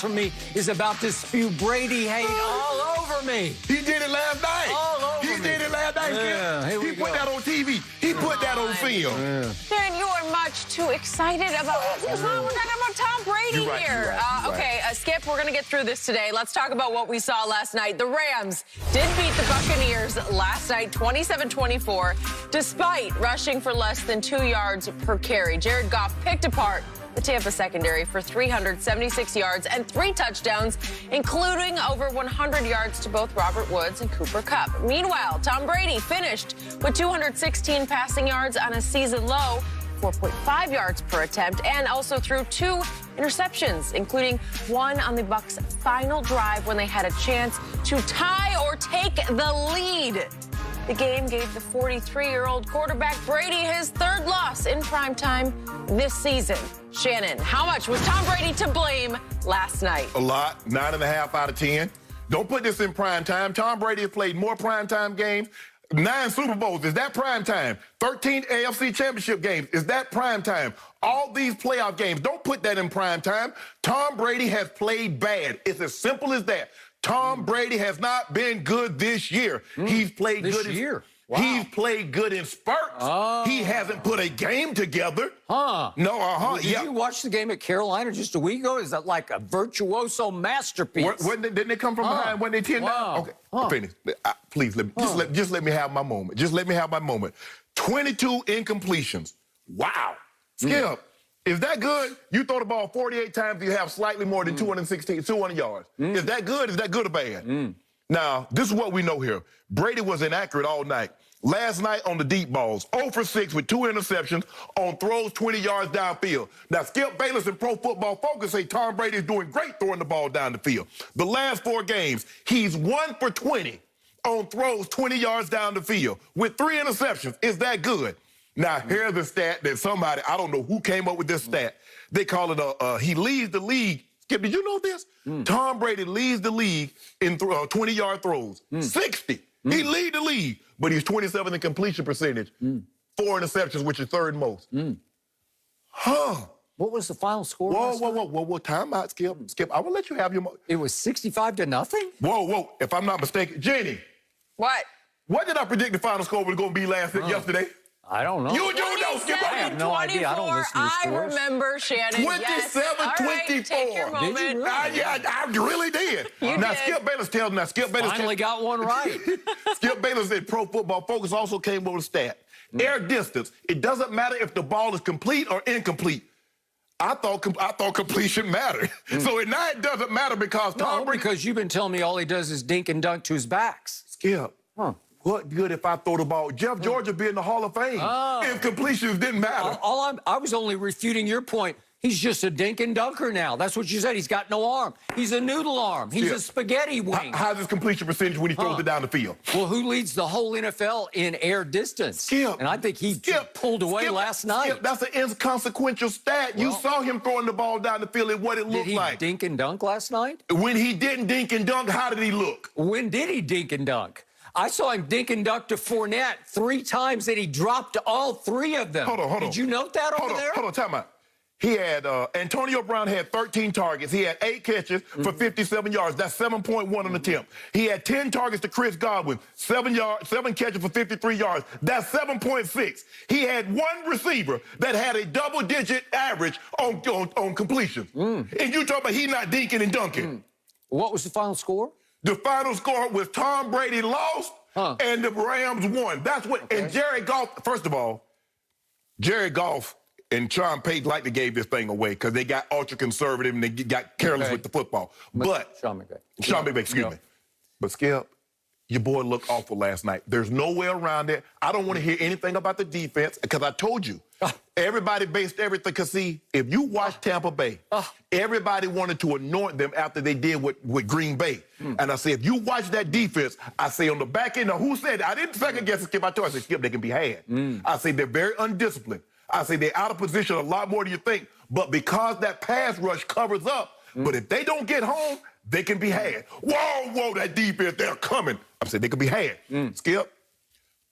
across from me is about to spew Brady hate all over me. He did it last night. All over me. He did it last night. Yeah, here we he put go. that on TV. He put that on film. Yeah. Darren, you are much too excited about what's wrong. We're talking about Tom Brady You're right, here. you're right. Okay, Skip, we're going to get through this today. Let's talk about what we saw last night. The Rams did beat the Buccaneers last night, 27-24, despite rushing for less than 2 yards per carry. Jared Goff picked apart the Tampa secondary for 376 yards and 3 touchdowns, including over 100 yards to both Robert Woods and Cooper Kupp. Meanwhile, Tom Brady finished with 216 passing yards on a season low, 4.5 yards per attempt, and also threw 2 interceptions, including one on the Bucs' final drive when they had a chance to tie or take the lead. The game gave the 43-year-old quarterback Brady his 3rd loss in primetime this season. Shannon, how much was Tom Brady to blame last night? A lot. 9.5 out of 10. Don't put this in prime time. Tom Brady has played more primetime games. 9 Super Bowls. Is that prime time? 13 AFC Championship games. Is that prime time? All these playoff games. Don't put that in prime time. Tom Brady has played bad. It's as simple as that. Tom Brady has not been good this year. He's played this good year. Wow. He's played good in spurts. Oh. He hasn't put a game together. Huh. No, Did you watch the game at Carolina just a week ago? Is that like a virtuoso masterpiece? Didn't they come from behind when they 10 Wow. down? Okay, finish. Please, just let me have my moment. Just let me have my moment. 22 incompletions. Wow. Skip, is that good? You throw the ball 48 times, you have slightly more than 200 yards. Is that good? Is that good or bad? Now, this is what we know here. Brady was inaccurate all night. Last night on the deep balls, 0 for 6 with 2 interceptions on throws 20 yards downfield. Now, Skip Bayless and Pro Football Focus say Tom Brady is doing great throwing the ball down the field. The last 4 games, he's 1 for 20 on throws 20 yards down the field with 3 interceptions. Is that good? Now, here's a stat that somebody, I don't know who came up with this stat. They call it he leads the league. Skip, did you know this? Tom Brady leads the league in 20-yard throws. 60. He leads the league, but he's 27th in completion percentage. 4 interceptions, which is 3rd most. Huh. What was the final score? Whoa. Time out, Skip. Skip, I will let you have your... It was 65-0? Whoa. If I'm not mistaken. Jenny. What did I predict the final score was going to be yesterday? I don't know. You do know, Skip. I have no idea. I don't listen to I scores. remember, Shannon. 27-24. Yes. Take your moment. Did you really? Yeah, I really did. You now, did. Skip Bayless tells me. Finally got one right. Skip Bayless said Pro Football Focus also came up with a stat. Air distance. It doesn't matter if the ball is complete or incomplete. I thought completion mattered. So now it doesn't matter because Tom Brady... because you've been telling me all he does is dink and dunk to his backs. Skip. What good if I throw the ball? Jeff George would be in the Hall of Fame if completions didn't matter. I was only refuting your point. He's just a dink and dunker now. That's what you said. He's got no arm. He's a noodle arm. He's a spaghetti wing. How's his completion percentage when he throws it down the field? Well, who leads the whole NFL in air distance? Skip. And I think he pulled away last night. Skip, that's an inconsequential stat. You saw him throwing the ball down the field and what it looked like. Did he dink and dunk last night? When he didn't dink and dunk, how did he look? When did he dink and dunk? I saw him dink and dunk to Fournette 3 times, and he dropped all 3 of them. Hold on. Did you note that over there? Hold on, time out. He had, Antonio Brown had 13 targets. He had 8 catches for 57 yards. That's 7.1 on attempt. He had 10 targets to Chris Godwin, 7 catches for 53 yards. That's 7.6. He had 1 receiver that had a double-digit average on completion. And you talk about he not dinking and dunking. What was the final score? The final score was Tom Brady lost and the Rams won. That's what, and Jared Goff, first of all, Jared Goff and Sean Payton like to gave this thing away because they got ultra-conservative and they got careless with the football. But Sean McVay, excuse me. But Skip, your boy looked awful last night. There's no way around it. I don't want to hear anything about the defense because I told you. Everybody based everything. Because, see, if you watch Tampa Bay, everybody wanted to anoint them after they did with Green Bay. And I said, if you watch that defense, I say on the back end, now who said it? I didn't second guess Skip. I told you, I said, Skip, they can be had. I say they're very undisciplined. I say they're out of position a lot more than you think. But because that pass rush covers up, but if they don't get home, they can be had. Whoa, that defense, they're coming. I said they can be had. Skip,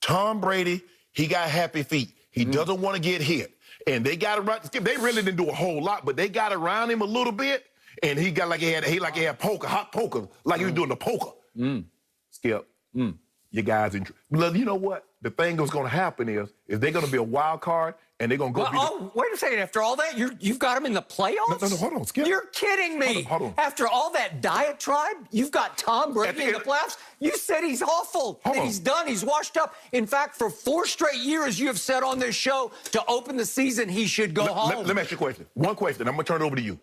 Tom Brady, he got happy feet. He doesn't want to get hit. And they got around, Skip, they really didn't do a whole lot, but they got around him a little bit. and he got like he had poker, hot poker, like he was doing the poker. Skip, your guys in. Well, you know what? The thing that's going to happen is they're going to be a wild card, and they're going to go. Well, wait a second. After all that, you've got him in the playoffs? No, hold on, Skip. You're kidding me. Hold on. After all that diatribe, you've got Tom Brady in the playoffs? You said he's awful, that he's done, he's washed up. In fact, for 4 straight years, you have said on this show to open the season, he should go home. Let me ask you a question. One question. I'm going to turn it over to you.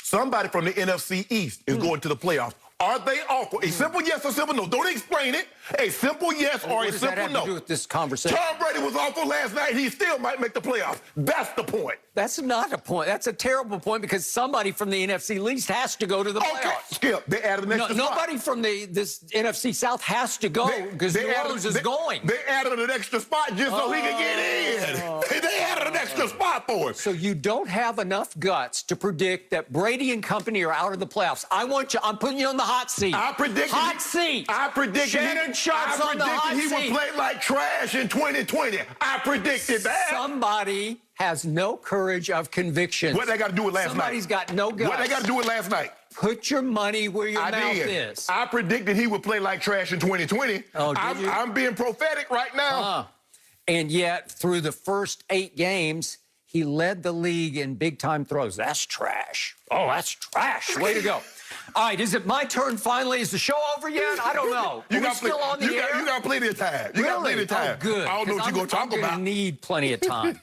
Somebody from the NFC East is going to the playoffs. Are they awful? A simple yes or simple no. Don't explain it. A simple yes or a simple no. What does that have to do with this conversation? Tom Brady was awful last night. He still might make the playoffs. That's the point. That's not a point. That's a terrible point because somebody from the NFC least has to go to the playoffs. Okay, Skip, they added an extra spot. Nobody from this NFC South has to go because New Orleans is going. They added an extra spot just so he could get in. They added an extra spot for him. So you don't have enough guts to predict that Brady and company are out of the playoffs. I'm putting you on the hot seat. I predicted Shannon Sharp's on the hot seat. He would play like trash in 2020. I predicted that. Somebody has no courage of conviction. What they got to do with last night? Somebody's got no guts. What they got to do with last night? Put your money where your mouth is. I predicted he would play like trash in 2020. Oh, did you? I'm being prophetic right now. And yet, through the first 8 games, he led the league in big-time throws. That's trash. Oh, that's trash. Way to go. All right, is it my turn finally? Is the show over yet? I don't know. You got still on the air? You got plenty of time. You got plenty of time. Oh, good. I don't know what you're going to talk about. I need plenty of time.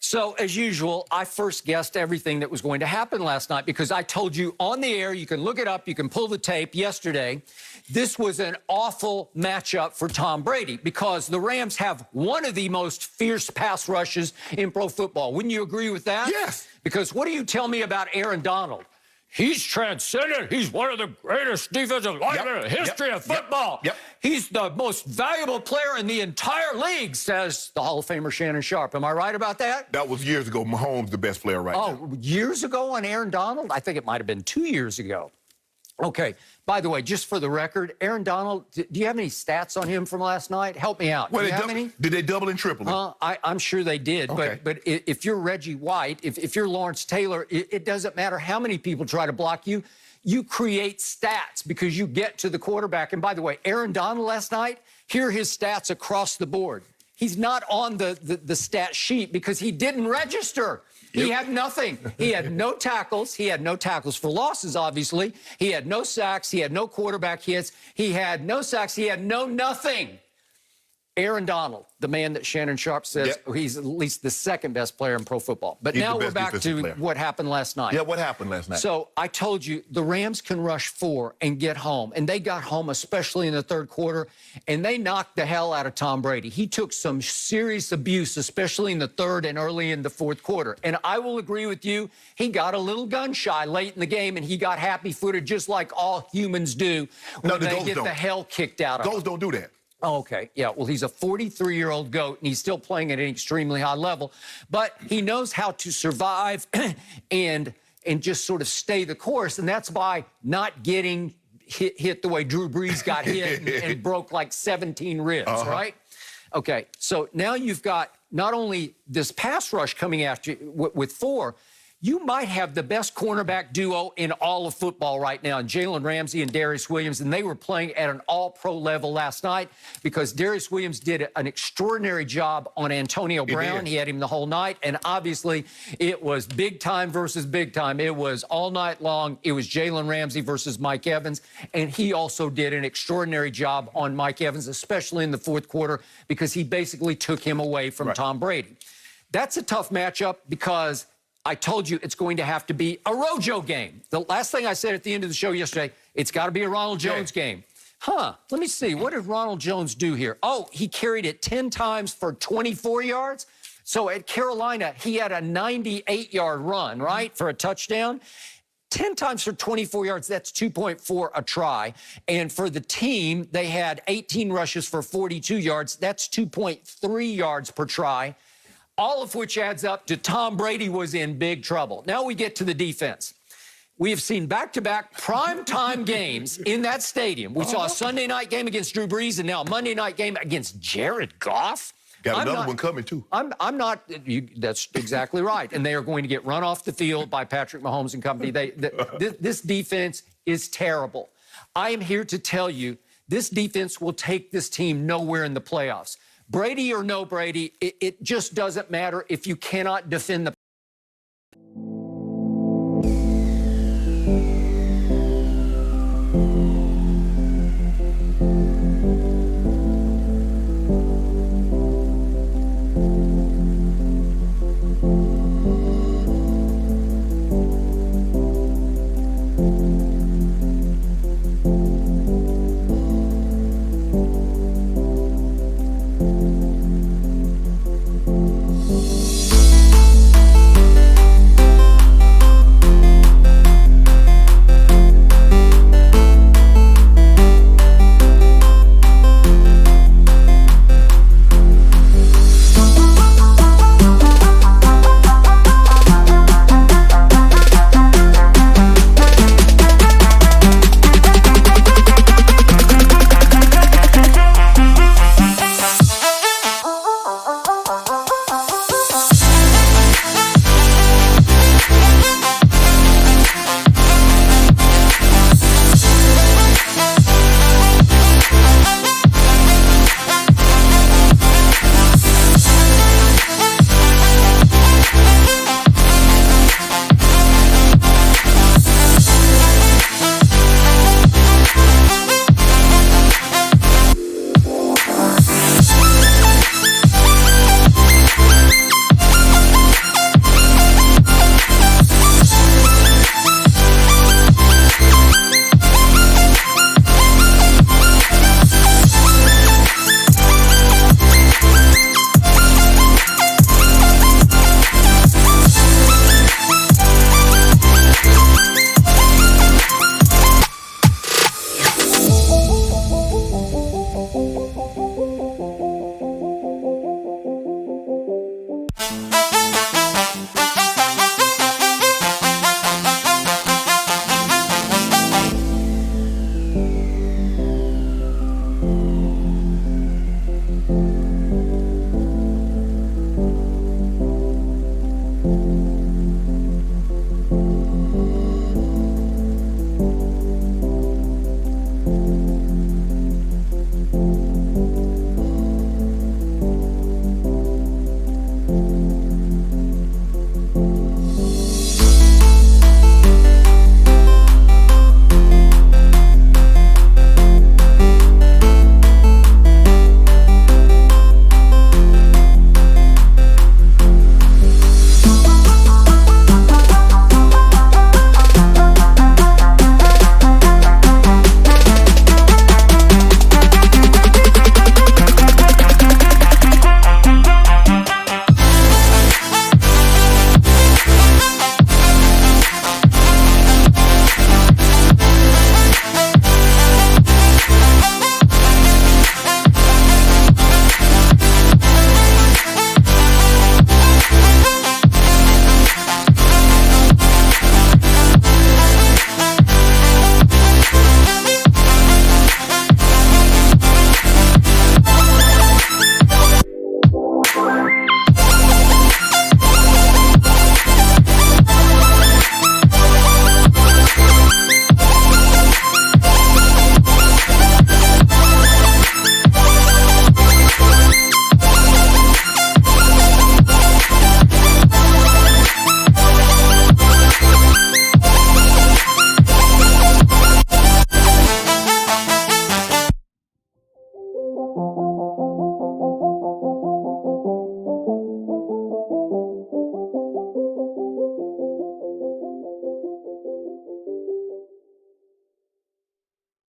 So, as usual, I first guessed everything that was going to happen last night because I told you on the air, you can look it up, you can pull the tape yesterday, this was an awful matchup for Tom Brady because the Rams have one of the most fierce pass rushes in pro football. Wouldn't you agree with that? Yes. Because what do you tell me about Aaron Donald? He's transcendent. He's one of the greatest defensive linemen in the history of football. He's the most valuable player in the entire league, says the Hall of Famer Shannon Sharp. Am I right about that? That was years ago. Mahomes, the best player right now. Oh, years ago on Aaron Donald? I think it might have been 2 years ago. Okay. By the way, just for the record, Aaron Donald, do you have any stats on him from last night? Help me out. Well, do you have any? Did they double and triple him? I'm sure they did. Okay. But if you're Reggie White, if you're Lawrence Taylor, it doesn't matter how many people try to block you. You create stats because you get to the quarterback. And by the way, Aaron Donald last night, here are his stats across the board. He's not on the stat sheet because he didn't register. He had nothing. He had no tackles. He had no tackles for losses, obviously. He had no sacks. He had no quarterback hits. He had no sacks. He had no nothing. Aaron Donald, the man that Shannon Sharp says he's at least the second best player in pro football. But now we're back to what happened last night. Yeah, what happened last night? So I told you the Rams can rush 4 and get home. And they got home, especially in the third quarter, and they knocked the hell out of Tom Brady. He took some serious abuse, especially in the third and early in the fourth quarter. And I will agree with you, he got a little gun shy late in the game, and he got happy-footed just like all humans do when they get the hell kicked out of them. Those don't do that. Oh, okay. Yeah, well, he's a 43-year-old GOAT, and he's still playing at an extremely high level. But he knows how to survive and just sort of stay the course, and that's by not getting hit the way Drew Brees got hit and broke like 17 ribs, right? Okay, so now you've got not only this pass rush coming after you with 4, you might have the best cornerback duo in all of football right now, Jalen Ramsey and Darius Williams, and they were playing at an all-pro level last night because Darius Williams did an extraordinary job on Antonio Brown. He had him the whole night, and obviously it was big time versus big time. It was all night long. It was Jalen Ramsey versus Mike Evans, and he also did an extraordinary job on Mike Evans, especially in the fourth quarter, because he basically took him away from Tom Brady. That's a tough matchup because I told you it's going to have to be a Rojo game. The last thing I said at the end of the show yesterday, it's got to be a Ronald Jones game. Let me see. What did Ronald Jones do here? Oh, he carried it 10 times for 24 yards. So at Carolina, he had a 98-yard run, right, for a touchdown. 10 times for 24 yards, that's 2.4 a try. And for the team, they had 18 rushes for 42 yards. That's 2.3 yards per try. All of which adds up to Tom Brady was in big trouble. Now we get to the defense. We have seen back-to-back primetime games in that stadium. We saw a Sunday night game against Drew Brees and now a Monday night game against Jared Goff. Got another one coming, too. I'm not. That's exactly right. And they are going to get run off the field by Patrick Mahomes and company. This defense is terrible. I am here to tell you, this defense will take this team nowhere in the playoffs. Brady or no Brady, it just doesn't matter if you cannot defend the